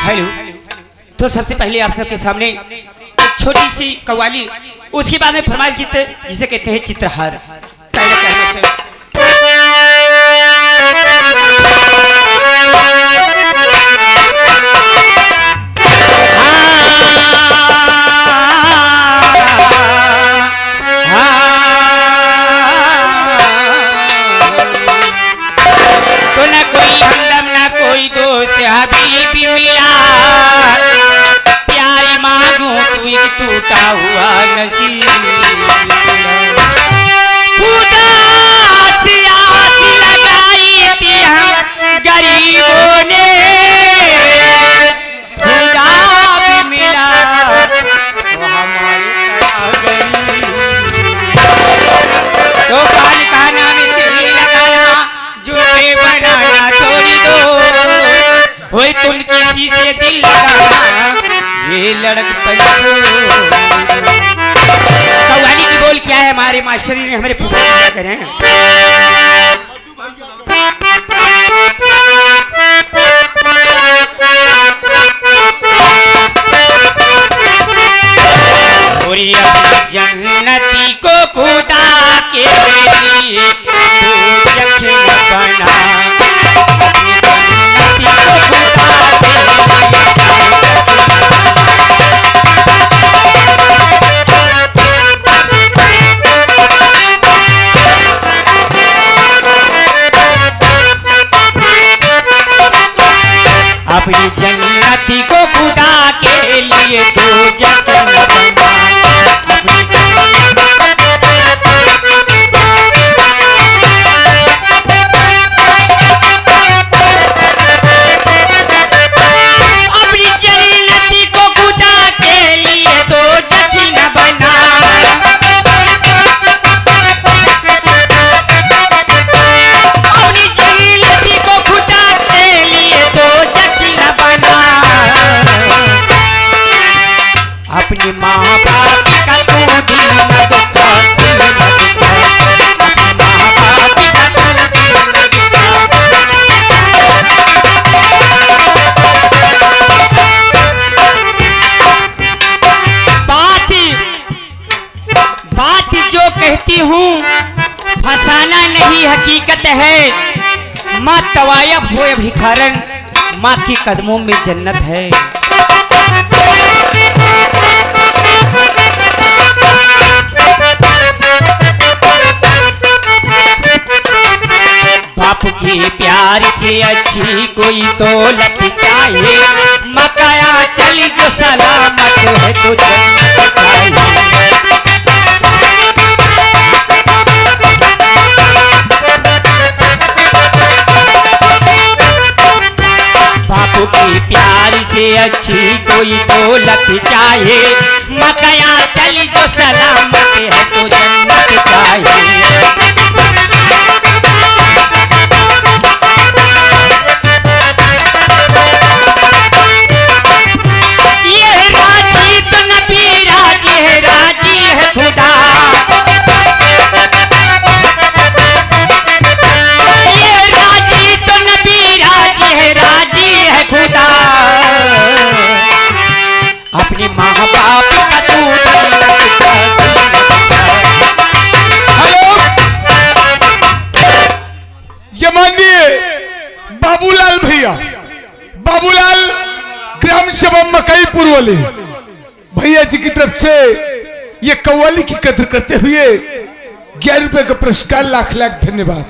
Hello. तो सबसे पहले आप सबके सामने एक छोटी सी कव्वाली, उसके बाद में फरमाइश गीत जिसे कहते हैं चित्रहार। पहले क्या है हबीबी मिला, प्यारी मांगू तू एक टूटा हुआ नसीब, खुदा से आस लगाई थी हम गरीबों ने, खुदा भी मिला तो हमारी तरह गरीब। तो कान काना में चिड़ी लगाना, जूते बनाना छोड़ी दो, होए तुम किसी से दिल लगाना, ये लड़क पंचो। कव्वाली की बोल क्या है? हमारे मास्टर ने हमारे फूफा क्या करें। पूरी अपनी जन्नती को खुदा के लिए तू यकीन बना, अपनी जन्नती को खुदा के लिए तू यकीन बना, अपनी माँ बाप का तू दिल न दुखा, दिल न दुखा, अपनी माँ बाप का तू दिल न दुखा। बात जो कहती हूँ फसाना नहीं हकीकत है, माँ तवायब हो भिखारन, माँ के कदमों में जन्नत है। बाप के प्यार से अच्छी कोई दौलत चाहिए, मकाया चली जो सलामत है तो जन्नत चाहिए। बाप के प्यार से अच्छी कोई दौलत चाहिए, मकाया चली जो सलामत है तो जन्नत चाहिए। अपने माँ बाप का तू हेलो, ये माननीय बाबूलाल भैया, बाबूलाल ग्राम सभा मकईपुर वाले भैया जी की तरफ से ये कव्वाली की कदर करते हुए 11 रुपए का पुरस्कार, लाख लाख धन्यवाद।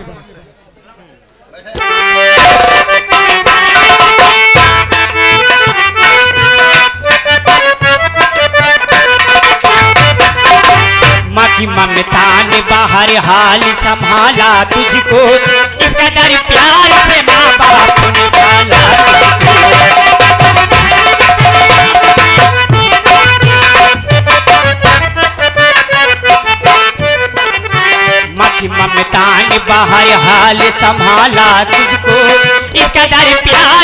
माँ की ममता ने बाहर हाल संभाला तुझको, इसका दर प्यार से माँ बाप ने पाला तुझको। माँ की ममता ने बाहर हाल संभाला तुझको, इसका दर प्यार